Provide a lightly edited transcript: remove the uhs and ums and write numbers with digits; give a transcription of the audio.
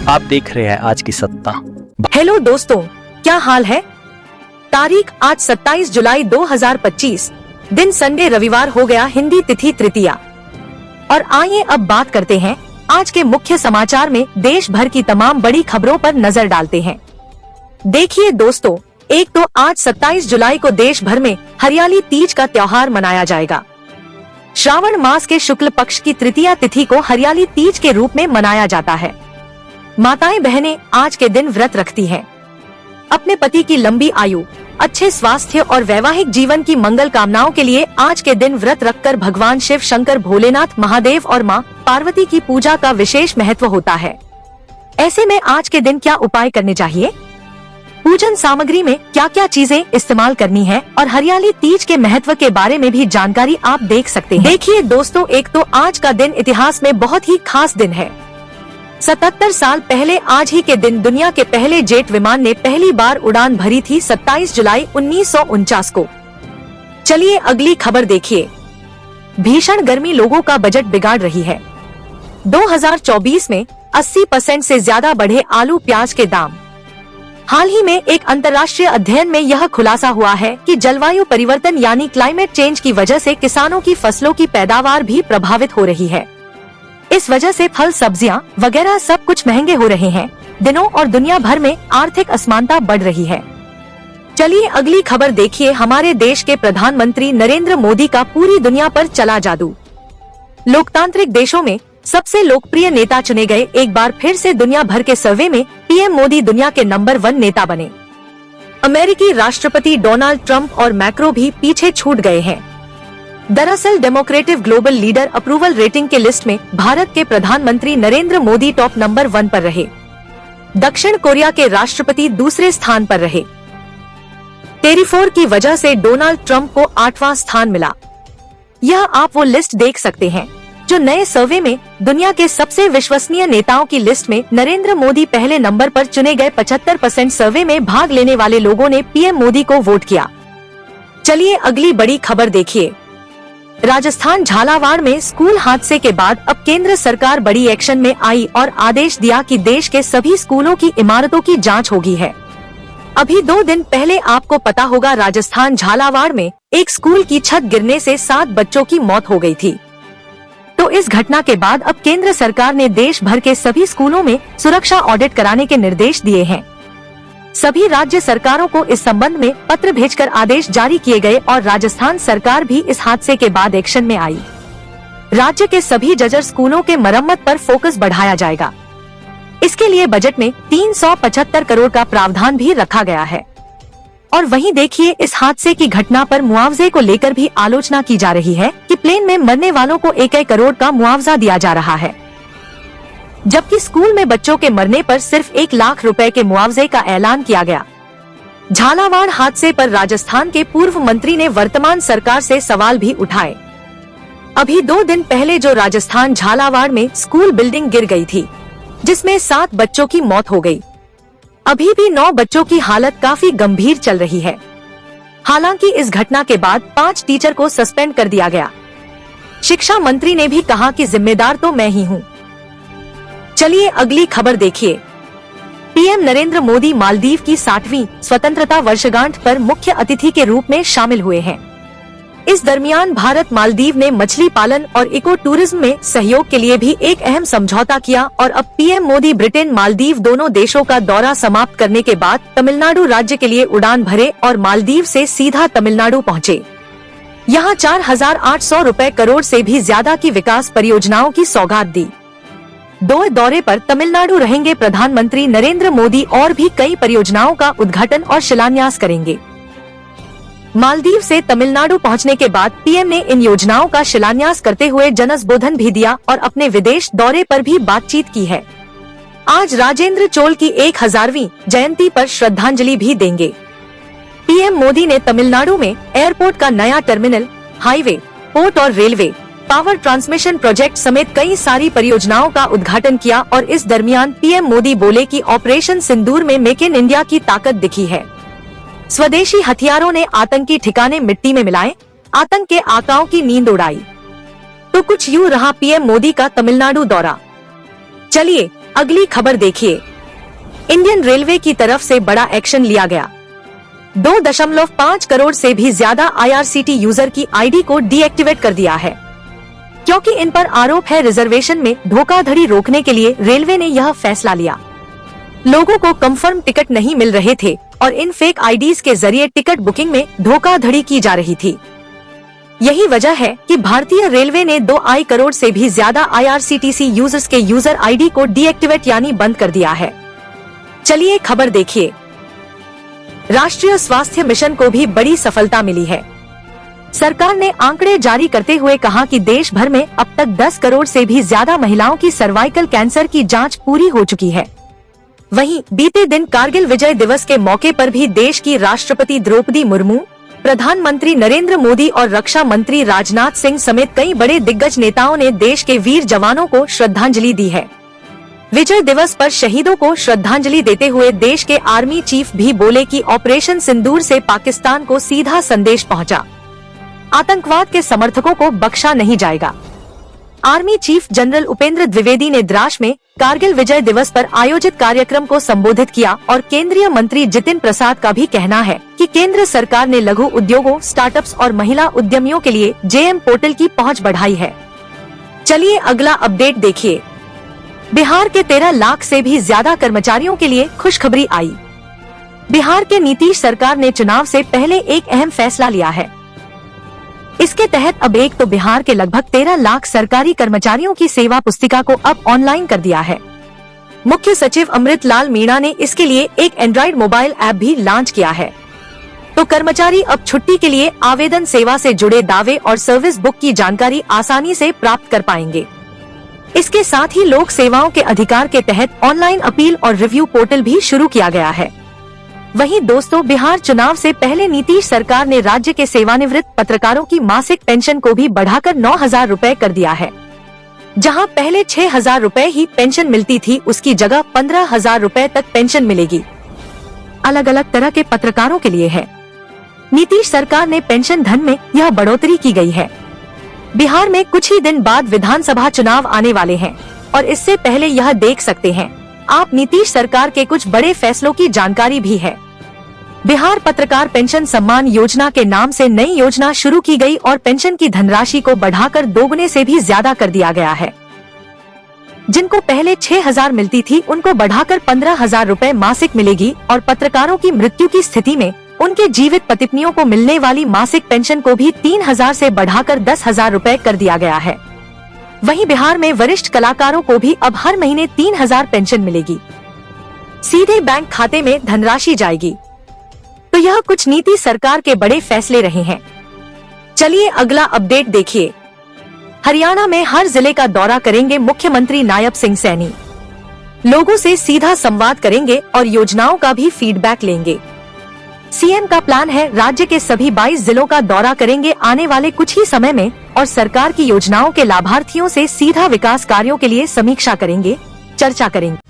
आप देख रहे हैं आज की सत्ता। हेलो दोस्तों, क्या हाल है। तारीख आज 27 जुलाई 2025, दिन संडे रविवार हो गया, हिंदी तिथि तृतीया। और आइए अब बात करते हैं आज के मुख्य समाचार में देश भर की तमाम बड़ी खबरों पर नजर डालते हैं। देखिए दोस्तों, एक तो आज 27 जुलाई को देश भर में हरियाली तीज का त्योहार मनाया जाएगा। श्रावण मास के शुक्ल पक्ष की तृतीया तिथि को हरियाली तीज के रूप में मनाया जाता है। माताएं बहनें आज के दिन व्रत रखती हैं। अपने पति की लंबी आयु, अच्छे स्वास्थ्य और वैवाहिक जीवन की मंगल कामनाओं के लिए आज के दिन व्रत रखकर भगवान शिव, शंकर, भोलेनाथ, महादेव और मां पार्वती की पूजा का विशेष महत्व होता है। ऐसे में आज के दिन क्या उपाय करने चाहिए, पूजन सामग्री में क्या क्या चीजें इस्तेमाल करनी है और हरियाली तीज के महत्व के बारे में भी जानकारी आप देख सकते हैं। देखिए दोस्तों, एक तो आज का दिन इतिहास में बहुत ही खास दिन है। 77 साल पहले आज ही के दिन दुनिया के पहले जेट विमान ने पहली बार उड़ान भरी थी, 27 जुलाई 1949 को। चलिए अगली खबर देखिए। भीषण गर्मी लोगों का बजट बिगाड़ रही है। 2024 में 80% से ज्यादा बढ़े आलू प्याज के दाम। हाल ही में एक अंतर्राष्ट्रीय अध्ययन में यह खुलासा हुआ है कि जलवायु परिवर्तन यानी क्लाइमेट चेंज की वजह से किसानों की फसलों की पैदावार भी प्रभावित हो रही है। इस वजह से फल, सब्जियां वगैरह सब कुछ महंगे हो रहे हैं दिनों, और दुनिया भर में आर्थिक असमानता बढ़ रही है। चलिए अगली खबर देखिए। हमारे देश के प्रधानमंत्री नरेंद्र मोदी का पूरी दुनिया पर चला जादू। लोकतांत्रिक देशों में सबसे लोकप्रिय नेता चुने गए, एक बार फिर से दुनिया भर के सर्वे में पीएम मोदी दुनिया के नंबर 1 नेता बने। अमेरिकी राष्ट्रपति डोनाल्ड ट्रंप और मैक्रो भी पीछे छूट गए हैं। दरअसल democratic global leader approval rating के लिस्ट में भारत के प्रधानमंत्री नरेंद्र मोदी टॉप नंबर 1 पर रहे। दक्षिण कोरिया के राष्ट्रपति दूसरे स्थान पर रहे। टेरिफोर की वजह से डोनाल्ड ट्रंप को 8वां स्थान मिला। यह आप वो लिस्ट देख सकते हैं जो नए सर्वे में दुनिया के सबसे विश्वसनीय नेताओं की लिस्ट में नरेंद्र मोदी पहले नंबर पर चुने गए। 75% सर्वे में भाग लेने वाले लोगों ने पीएम मोदी को वोट किया। चलिए अगली बड़ी खबर देखिए। राजस्थान झालावाड़ में स्कूल हादसे के बाद अब केंद्र सरकार बड़ी एक्शन में आई और आदेश दिया कि देश के सभी स्कूलों की इमारतों की जांच होगी है। अभी 2 दिन पहले आपको पता होगा, राजस्थान झालावाड़ में एक स्कूल की छत गिरने से 7 बच्चों की मौत हो गई थी। तो इस घटना के बाद अब केंद्र सरकार ने देश भर के सभी स्कूलों में सुरक्षा ऑडिट कराने के निर्देश दिए हैं। सभी राज्य सरकारों को इस संबंध में पत्र भेजकर आदेश जारी किए गए और राजस्थान सरकार भी इस हादसे के बाद एक्शन में आई। राज्य के सभी जर्जर स्कूलों के मरम्मत पर फोकस बढ़ाया जाएगा। इसके लिए बजट में 375 करोड़ का प्रावधान भी रखा गया है। और वहीं देखिए, इस हादसे की घटना पर मुआवजे को लेकर भी आलोचना की जा रही है कि प्लेन में मरने वालों को 1 करोड़ का मुआवजा दिया जा रहा है, जबकि स्कूल में बच्चों के मरने पर सिर्फ 1 लाख रुपए के मुआवजे का ऐलान किया गया। झालावाड़ हादसे पर राजस्थान के पूर्व मंत्री ने वर्तमान सरकार से सवाल भी उठाए। अभी 2 दिन पहले जो राजस्थान झालावाड़ में स्कूल बिल्डिंग गिर गई थी, जिसमें 7 बच्चों की मौत हो गई। अभी भी 9 बच्चों की हालत काफी गंभीर चल रही है। हालांकि इस घटना के बाद 5 टीचर को सस्पेंड कर दिया गया। शिक्षा मंत्री ने भी कहा कि जिम्मेदार तो मैं ही हूँ। चलिए अगली खबर देखिए। पीएम नरेंद्र मोदी मालदीव की 60वीं स्वतंत्रता वर्षगांठ पर मुख्य अतिथि के रूप में शामिल हुए हैं। इस दरमियान भारत मालदीव ने मछली पालन और इको टूरिज्म में सहयोग के लिए भी एक अहम समझौता किया और अब पीएम मोदी ब्रिटेन, मालदीव दोनों देशों का दौरा समाप्त करने के बाद तमिलनाडु राज्य के लिए उड़ान भरे और मालदीव से सीधा तमिलनाडु पहुंचे। यहां 4,800 रुपए करोड़ से भी ज्यादा की विकास परियोजनाओं की सौगात दी। 2 दौरे पर तमिलनाडु रहेंगे प्रधानमंत्री नरेंद्र मोदी और भी कई परियोजनाओं का उद्घाटन और शिलान्यास करेंगे। मालदीव से तमिलनाडु पहुंचने के बाद पीएम ने इन योजनाओं का शिलान्यास करते हुए जनसंबोधन भी दिया और अपने विदेश दौरे पर भी बातचीत की है। आज राजेंद्र चोल की 1000वीं जयंती पर श्रद्धांजलि भी देंगे। पीएम मोदी ने तमिलनाडु में एयरपोर्ट का नया टर्मिनल, हाईवे, पोर्ट और रेलवे, पावर ट्रांसमिशन प्रोजेक्ट समेत कई सारी परियोजनाओं का उद्घाटन किया और इस दरमियान पीएम मोदी बोले कि ऑपरेशन सिंदूर में मेक इन इंडिया की ताकत दिखी है। स्वदेशी हथियारों ने आतंकी ठिकाने मिट्टी में मिलाए, आतंक के आकाओं की नींद उड़ाई। तो कुछ यूं रहा पीएम मोदी का तमिलनाडु दौरा। चलिए अगली खबर देखिए, इंडियन रेलवे की तरफ से बड़ा एक्शन लिया गया। 2.5 करोड़ से भी ज्यादा IRCT यूजर की आईडी को डीएक्टिवेट कर दिया है, क्योंकि इन पर आरोप है रिजर्वेशन में धोखाधड़ी रोकने के लिए रेलवे ने यह फैसला लिया। लोगों को कंफर्म टिकट नहीं मिल रहे थे और इन फेक आईडीज के जरिए टिकट बुकिंग में धोखाधड़ी की जा रही थी। यही वजह है कि भारतीय रेलवे ने 2 करोड़ से भी ज्यादा IRCTC यूजर्स के यूजर आईडी को डीएक्टिवेट यानी बंद कर दिया है। चलिए खबर देखिए, राष्ट्रीय स्वास्थ्य मिशन को भी बड़ी सफलता मिली है। सरकार ने आंकड़े जारी करते हुए कहा कि देश भर में अब तक 10 करोड़ से भी ज्यादा महिलाओं की सर्वाइकल कैंसर की जांच पूरी हो चुकी है। वहीं बीते दिन कारगिल विजय दिवस के मौके पर भी देश की राष्ट्रपति द्रौपदी मुर्मू, प्रधानमंत्री नरेंद्र मोदी और रक्षा मंत्री राजनाथ सिंह समेत कई बड़े दिग्गज नेताओं ने देश के वीर जवानों को श्रद्धांजलि दी है। विजय दिवस पर शहीदों को श्रद्धांजलि देते हुए देश के आर्मी चीफ भी बोले कि ऑपरेशन सिंदूर से पाकिस्तान को सीधा संदेश पहुंचा, आतंकवाद के समर्थकों को बख्शा नहीं जाएगा। Army chief general Upendra Dwivedi ने द्रास में कारगिल विजय दिवस पर आयोजित कार्यक्रम को संबोधित किया और केंद्रीय मंत्री जितिन प्रसाद का भी कहना है कि केंद्र सरकार ने लघु उद्योगों, स्टार्टअप्स और महिला उद्यमियों के लिए JM पोर्टल की पहुंच बढ़ाई है। चलिए अगला अपडेट देखिए, बिहार के 13 लाख से भी ज्यादा कर्मचारियों के लिए खुशखबरी आई। बिहार के नीतीश सरकार ने चुनाव से पहले एक अहम फैसला लिया है। इसके तहत अब एक तो बिहार के लगभग 13 लाख सरकारी कर्मचारियों की सेवा पुस्तिका को अब ऑनलाइन कर दिया है। मुख्य सचिव अमृत लाल मीणा ने इसके लिए एक एंड्रॉइड मोबाइल ऐप भी लॉन्च किया है। तो कर्मचारी अब छुट्टी के लिए आवेदन, सेवा से जुड़े दावे और सर्विस बुक की जानकारी आसानी से प्राप्त कर पाएंगे। इसके साथ ही लोक सेवाओं के अधिकार के तहत ऑनलाइन अपील और रिव्यू पोर्टल भी शुरू किया गया है। वहीं दोस्तों, बिहार चुनाव से पहले नीतीश सरकार ने राज्य के सेवानिवृत्त पत्रकारों की मासिक पेंशन को भी बढ़ाकर 9,000 रूपए कर दिया है। जहां पहले 6,000 रूपए ही पेंशन मिलती थी, उसकी जगह 15,000 रूपए तक पेंशन मिलेगी। अलग अलग तरह के पत्रकारों के लिए है। नीतीश सरकार ने पेंशन धन में यह बढ़ोतरी की गई है। बिहार में कुछ ही दिन बाद विधानसभा चुनाव आने वाले हैं और इससे पहले यह देख सकते हैं आप नीतीश सरकार के कुछ बड़े फैसलों की जानकारी भी है। बिहार पत्रकार पेंशन सम्मान योजना के नाम से नई योजना शुरू की गई और पेंशन की धनराशि को बढ़ाकर दोगुने से भी ज्यादा कर दिया गया है। जिनको पहले 6,000 मिलती थी, उनको बढ़ाकर 15,000 रूपए मासिक मिलेगी और पत्रकारों की मृत्यु की स्थिति में उनके जीवित पत्नियों को मिलने वाली मासिक पेंशन को भी 3,000 से बढ़ाकर 10,000 रूपए कर दिया गया है। वहीं बिहार में वरिष्ठ कलाकारों को भी अब हर महीने 3,000 पेंशन मिलेगी, सीधे बैंक खाते में धनराशि जाएगी। तो यह कुछ नीति सरकार के बड़े फैसले रहे हैं। चलिए अगला अपडेट देखिए, हरियाणा में हर जिले का दौरा करेंगे मुख्यमंत्री नायब सिंह सैनी। लोगों से सीधा संवाद करेंगे और योजनाओं का भी फीडबैक लेंगे। सीएम का प्लान है राज्य के सभी 22 जिलों का दौरा करेंगे आने वाले कुछ ही समय में और सरकार की योजनाओं के लाभार्थियों से सीधा विकास कार्यों के लिए समीक्षा करेंगे, चर्चा करेंगे।